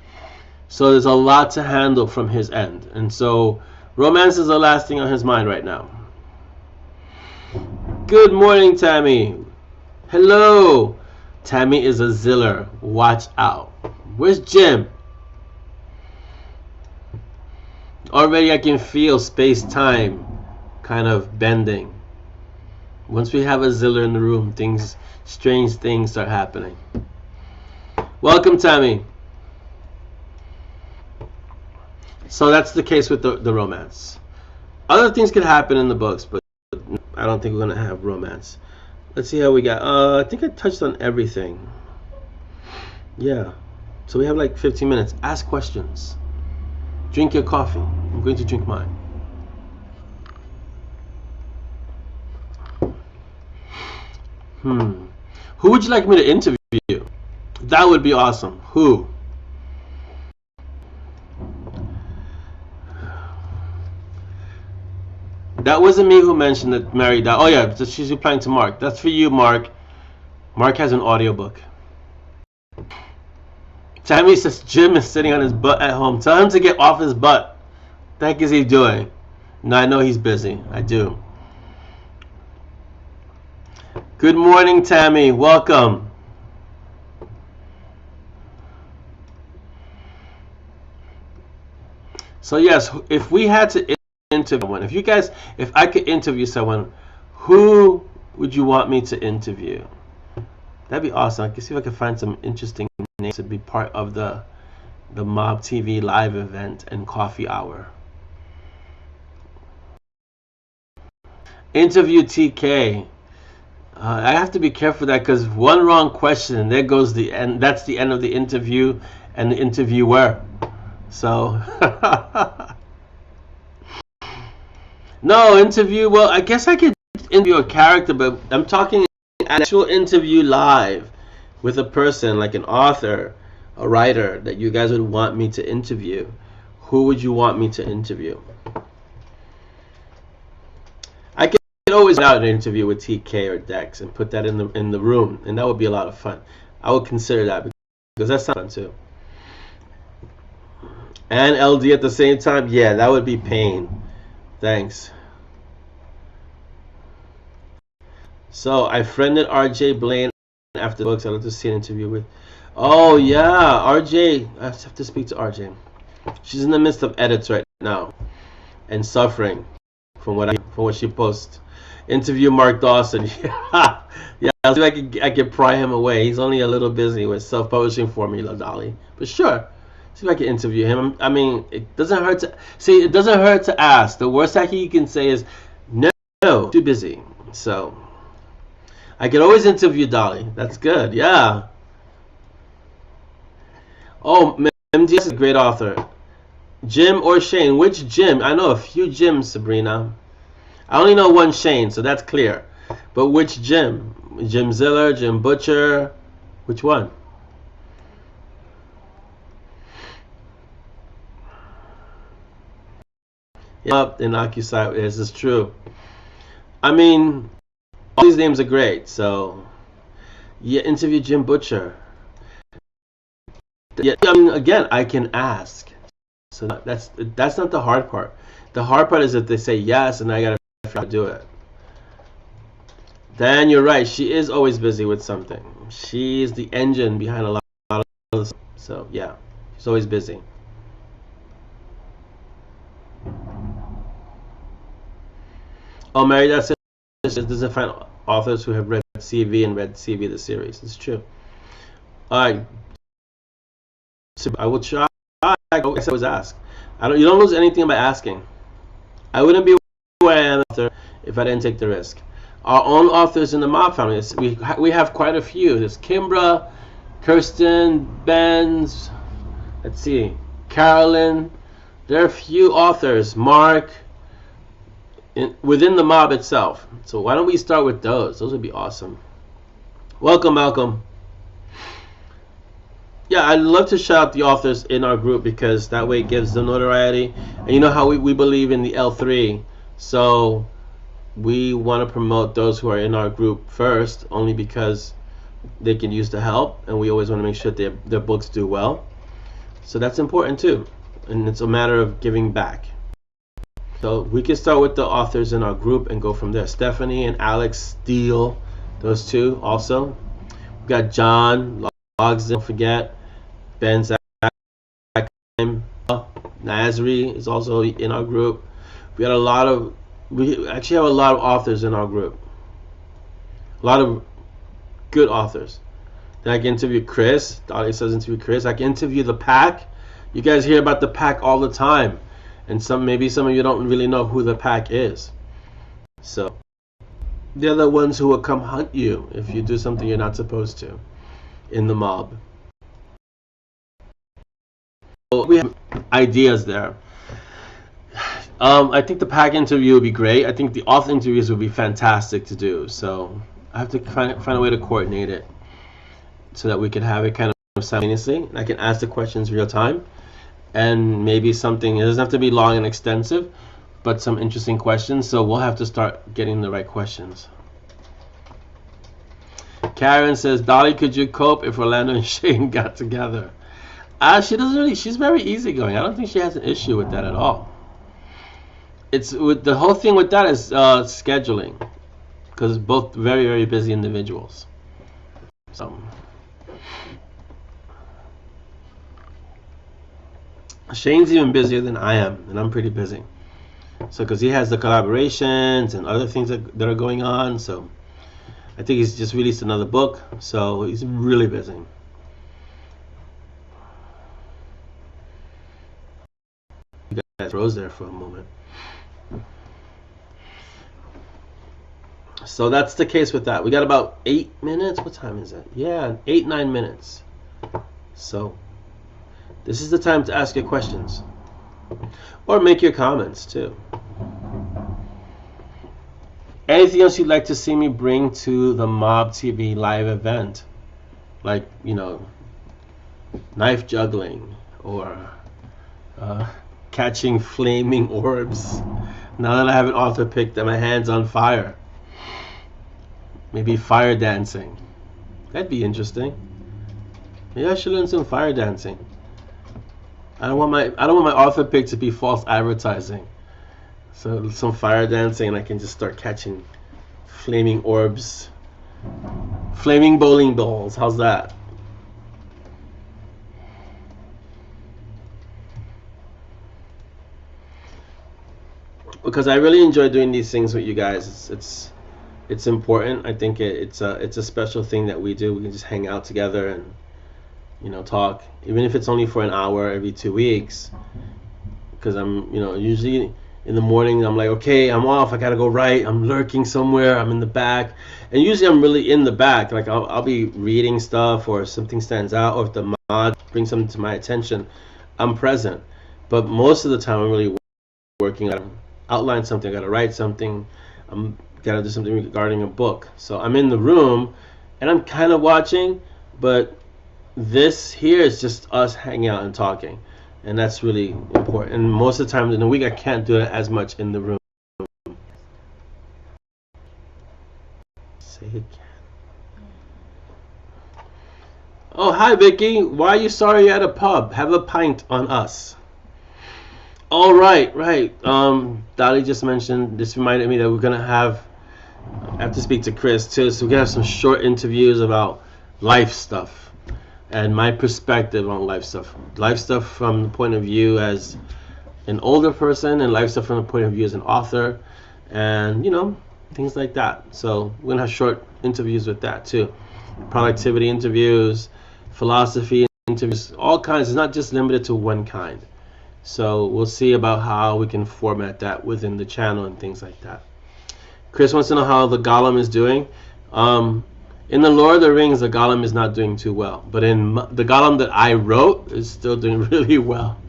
So there's a lot to handle from his end, and so romance is the last thing on his mind right now. Good morning, Tammy. Hello. Tammy is a ziller. Watch out. Where's Jim? Already I can feel space-time kind of bending. Once we have a ziller in the room, strange things start happening. Welcome, Tammy. So that's the case with the romance. Other things could happen in the books, but I don't think we're going to have romance. Let's see how we got. I think I touched on everything. Yeah. So we have like 15 minutes. Ask questions. Drink your coffee. I'm going to drink mine. Who would you like me to interview? That would be awesome. Who? That wasn't me who mentioned that Mary died. Oh yeah, she's replying to Mark. That's for you, Mark. Mark has an audiobook. Tammy says Jim is sitting on his butt at home. Tell him to get off his butt. What the heck is he doing? No, I know he's busy. I do. Good morning, Tammy. Welcome. So yes, if we had to interview someone, if I could interview someone, who would you want me to interview? That'd be awesome. I can see if I can find some interesting names to be part of the Mob TV live event and coffee hour. Interview TK. I have to be careful of that, because one wrong question and there goes the end. That's the end of the interview and the interviewer. So no interview. Well, I guess I could interview a character, but I'm talking an actual interview live with a person, like an author, a writer that you guys would want me to interview. Who would you want me to interview? I could always put out an interview with TK or Dex and put that in the room, and that would be a lot of fun. I would consider that, because that's fun too. And LD at the same time, yeah, that would be pain. Thanks. So I friended RJ Blaine after the books. I'd like to see an interview with. Oh yeah, RJ. I have to speak to RJ. She's in the midst of edits right now and suffering from what she posts. Interview Mark Dawson. Yeah, I'll see if I can pry him away. He's only a little busy with self-publishing formula, Dolly. But sure, see if I can interview him. I mean, it doesn't hurt to see. It doesn't hurt to ask. The worst that he can say is no, too busy. So I can always interview Dolly. That's good. Yeah. Oh, MDS is a great author. Jim or Shane? Which Jim? I know a few Jims, Sabrina. I only know one Shane, so that's clear. But which Jim? Jim Ziller, Jim Butcher? Which one? Yep, Inocusai, this is true. I mean, all these names are great, so yeah, interview Jim Butcher. Yeah, I mean, again, I can ask. So that's not the hard part. The hard part is if they say yes and I gotta figure out how to do it. Then you're right. She is always busy with something. She's the engine behind a lot of this. So yeah, she's always busy. Oh, Mary, that's it. She doesn't find authors who have read CV and read CV the series. It's true. All right. I will try. I always ask. You don't lose anything by asking. I wouldn't be where I am if I didn't take the risk. Our own authors in the mob family. We have quite a few. There's Kimbra, Kirsten, Benz. Let's see, Carolyn. There are a few authors. Mark. Within the mob itself. So why don't we start with those? Those would be awesome. Welcome, Malcolm. Yeah, I'd love to shout out the authors in our group because that way it gives them notoriety. And you know how we believe in the L3. So we want to promote those who are in our group first, only because they can use the help. And we always want to make sure their books do well. So that's important too. And it's a matter of giving back. So we can start with the authors in our group and go from there. Stephanie and Alex Steele, those two also. We got John Logs, don't forget. Ben Zach, Nasri is also in our group. We actually have a lot of authors in our group. A lot of good authors. Then I can interview Chris. Dahlia says interview Chris. I can interview the pack. You guys hear about the pack all the time. And maybe some of you don't really know who the pack is. So they're the ones who will come hunt you if you do something you're not supposed to in the mob. So we have ideas there. I think the pack interview would be great. I think the author interviews would be fantastic to do. So I have to find a way to coordinate it so that we can have it kind of simultaneously. And I can ask the questions real time. And maybe something, it doesn't have to be long and extensive, but some interesting questions. So we'll have to start getting the right questions. Karen says, Dolly, could you cope if Orlando and Shane got together? She doesn't really, she's very easygoing. I don't think she has an issue with that at all. The whole thing with that is scheduling, because both very, very busy individuals. So. Shane's even busier than I am, and I'm pretty busy. So, because he has the collaborations and other things that are going on, so I think he's just released another book, so he's really busy. You guys froze there for a moment. So that's the case with that. We got about 8 minutes. What time is it? Yeah, 8-9 minutes. So this is the time to ask your questions or make your comments too. Anything else you'd like to see me bring to the Mob TV live event? Like, knife juggling or catching flaming orbs. Now that I have an author picked and my hand's on fire. Maybe fire dancing. That'd be interesting. Maybe I should learn some fire dancing. I don't want my author pick to be false advertising. So some fire dancing and I can just start catching flaming orbs, flaming bowling balls. How's that? Because I really enjoy doing these things with you guys. It's important. I think it's a special thing that we do. We can just hang out together and, you know, talk, even if it's only for an hour every 2 weeks. Because I'm, you know, usually in the morning I'm like, okay, I'm off, I gotta go write, I'm lurking somewhere, I'm in the back, and usually I'm really in the back. Like I'll be reading stuff, or something stands out, or if the mod brings something to my attention, I'm present. But most of the time I'm really working. I outline something, I gotta write something, I'm gotta do something regarding a book. So I'm in the room and I'm kind of watching, but this here is just us hanging out and talking, and that's really important. And most of the time in the week I can't do it as much in the room. Say it again. Oh, hi Vicky, why are you sorry you're at a pub? Have a pint on us. Oh, right. Dolly just mentioned, this reminded me that we're gonna have, I have to speak to Chris too, so we're gonna have some short interviews about life stuff and my perspective on life stuff. Life stuff from the point of view as an older person, and life stuff from the point of view as an author, and, you know, things like that. So we're gonna have short interviews with that too. Productivity interviews, philosophy interviews, all kinds. It's not just limited to one kind. So we'll see about how we can format that within the channel and things like that. Chris wants to know how the Golem is doing. In the Lord of the Rings, the Golem is not doing too well, but in the Golem that I wrote is still doing really well.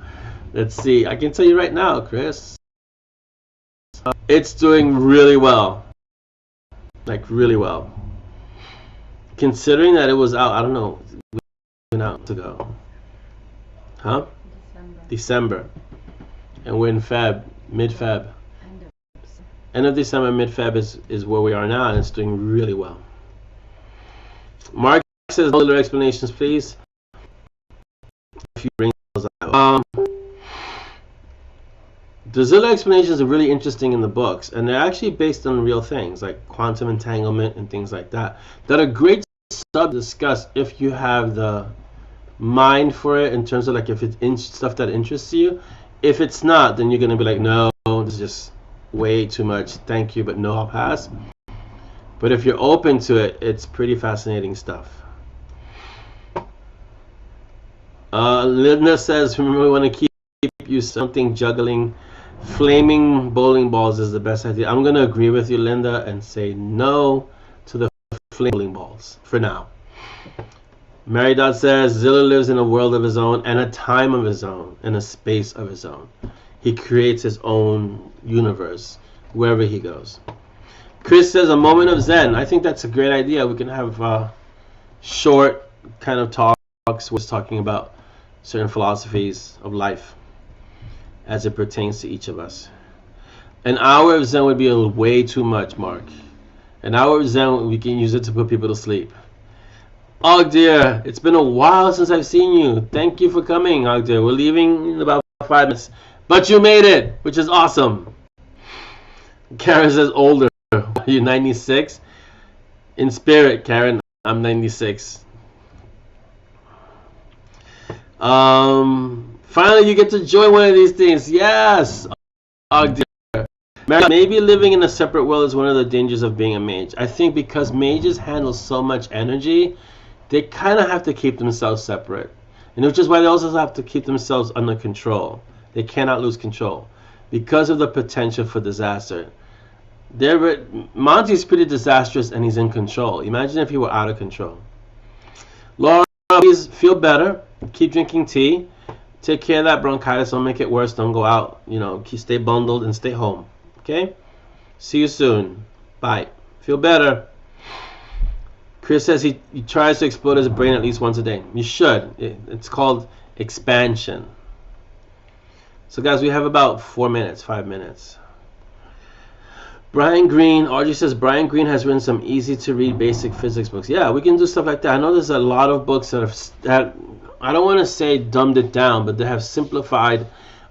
Let's see. I can tell you right now, Chris. It's doing really well. Like really well. Considering that it was out, I don't know, went out ago. Huh? December, and we're in Feb, mid-Feb. End of December, mid-Feb is where we are now, and it's doing really well. Mark says, no little explanations, please. If you bring those out. The Zilla explanations are really interesting in the books, and they're actually based on real things like quantum entanglement and things like that are great to discuss if you have the mind for it, in terms of like if it's stuff that interests you. If it's not, then you're gonna be like, no, this is just way too much, thank you, but no, I'll pass. But if you're open to it, it's pretty fascinating stuff. Linda says, remember, we want to keep you something juggling. Flaming bowling balls is the best idea. I'm gonna agree with you, Linda, and say no to the flaming bowling balls for now. Mary Dot says, Zilla lives in a world of his own, and a time of his own, and a space of his own. He creates his own universe wherever he goes. Chris says, a moment of Zen. I think that's a great idea. We can have short kind of talks where it's talking about certain philosophies of life as it pertains to each of us. An hour of Zen would be way too much, Mark. An hour of Zen, we can use it to put people to sleep. Ogdir, it's been a while since I've seen you. Thank you for coming, Ogdir. We're leaving in about 5 minutes, but you made it, which is awesome. Karen says older. You're 96? In spirit, Karen, I'm 96. Finally, you get to join one of these things. Yes, Ogdir. Maybe living in a separate world is one of the dangers of being a mage. I think because mages handle so much energy, they kind of have to keep themselves separate, and which is why they also have to keep themselves under control. They cannot lose control because of the potential for disaster. Monty's pretty disastrous, and he's in control. Imagine if he were out of control. Laura, please feel better. Keep drinking tea. Take care of that bronchitis. Don't make it worse. Don't go out. You know, stay bundled and stay home. Okay? See you soon. Bye. Feel better. Chris says he tries to explode his brain at least once a day. You should. It's called expansion. So guys, we have about 4 minutes, 5 minutes. Brian Greene, Audrey says Brian Greene has written some easy to read basic physics books. Yeah, we can do stuff like that. I know there's a lot of books that I don't want to say dumbed it down, but they have simplified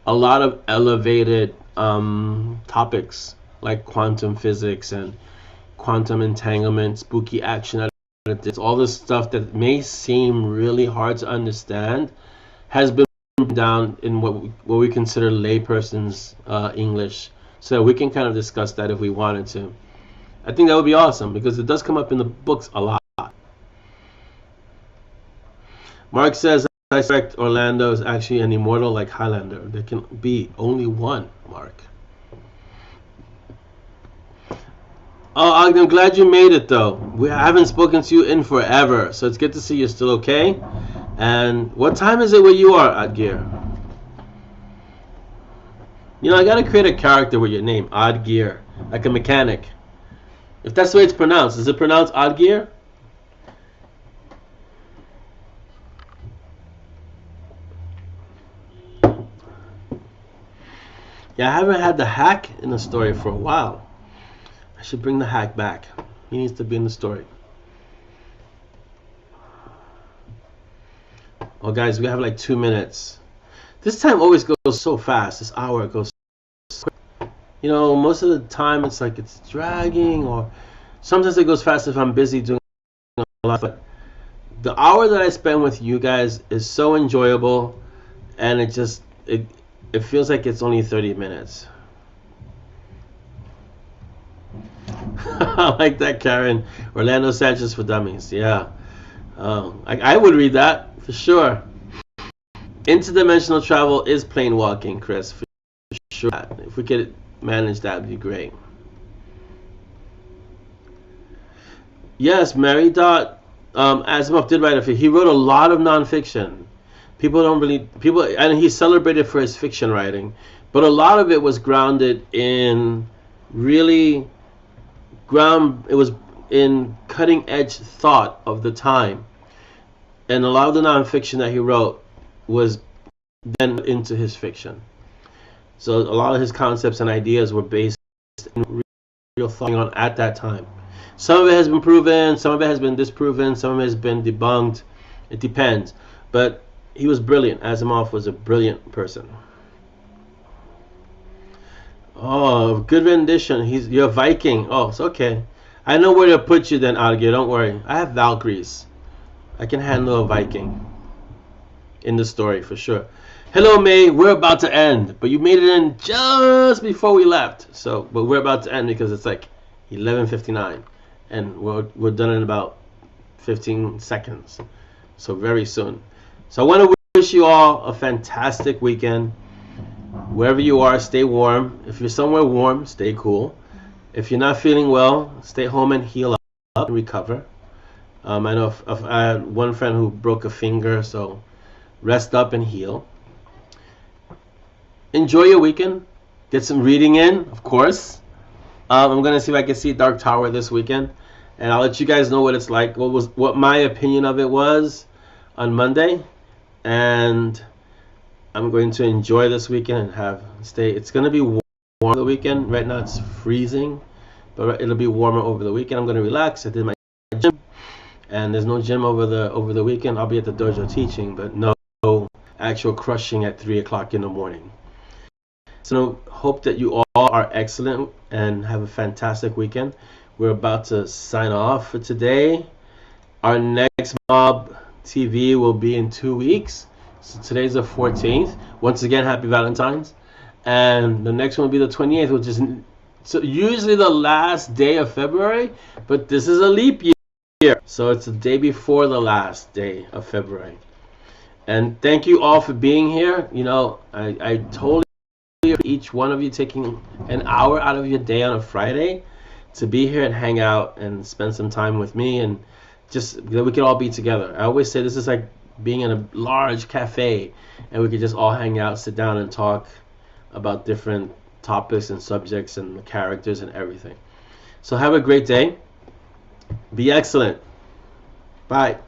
a lot of elevated topics like quantum physics and quantum entanglement, spooky action. It's all this stuff that may seem really hard to understand has been down in what we consider layperson's English, so we can kind of discuss that if we wanted to. I think that would be awesome because it does come up in the books a lot. Mark says, I suspect Orlando is actually an immortal like Highlander. There can be only one, Mark. Oh, I'm glad you made it, though. I haven't spoken to you in forever, so it's good to see you're still okay. And what time is it where you are, Oddgear? You know, I gotta create a character with your name, Oddgear, like a mechanic. If that's the way it's pronounced, is it pronounced Oddgear? Yeah, I haven't had the hack in the story for a while. I should bring the hack back. He needs to be in the story. Oh, guys, we have like 2 minutes. This time always goes so fast. This hour goes so quick. You know, most of the time it's like it's dragging, or sometimes it goes fast if I'm busy doing a lot. But the hour that I spend with you guys is so enjoyable, and it feels like it's only 30 minutes. I like that, Karen. Orlando Sanchez for Dummies. Yeah. I would read that for sure. Interdimensional travel is plane walking, Chris. For sure. If we could manage that, would be great. Yes, Mary Dot. Asimov did write he wrote a lot of nonfiction. And he's celebrated for his fiction writing, but a lot of it was grounded in it was in cutting edge thought of the time, and a lot of the nonfiction that he wrote was then into his fiction. So a lot of his concepts and ideas were based in real thought on at that time. Some of it has been proven, some of it has been disproven, some of it has been debunked. It depends, but he was brilliant. Asimov was a brilliant person. Oh, good rendition. You're a Viking. Oh, it's okay. I know where to put you then, Algier. Don't worry. I have Valkyries. I can handle a Viking in the story for sure. Hello, May. We're about to end, but you made it in just before we left. But we're about to end because it's like 11:59, and we're done in about 15 seconds. So very soon. So I want to wish you all a fantastic weekend. Wherever you are, stay warm. If you're somewhere warm, stay cool. If you're not feeling well, stay home and heal up and recover. I know I had one friend who broke a finger, so rest up and heal. Enjoy your weekend. Get some reading in, of course. I'm going to see if I can see Dark Tower this weekend, and I'll let you guys know what it's like, what my opinion of it was on Monday. And I'm going to enjoy this weekend and it's going to be warm the weekend. Right now it's freezing, but it'll be warmer over the weekend. I'm going to relax. I did my gym, and there's no gym over the weekend. I'll be at the dojo teaching, but no actual crushing at 3 o'clock in the morning. So hope that you all are excellent and have a fantastic weekend. We're about to sign off for today. Our next Mob TV will be in 2 weeks. So today's the 14th. Once again, happy Valentine's. And the next one will be the 28th, which is usually the last day of February, but this is a leap year. So it's the day before the last day of February. And thank you all for being here. You know, I totally appreciate each one of you taking an hour out of your day on a Friday to be here and hang out and spend some time with me, and just that we could all be together. I always say this is like being in a large cafe, and we could just all hang out, sit down, and talk about different topics and subjects and the characters and everything. So have a great day. Be excellent. Bye.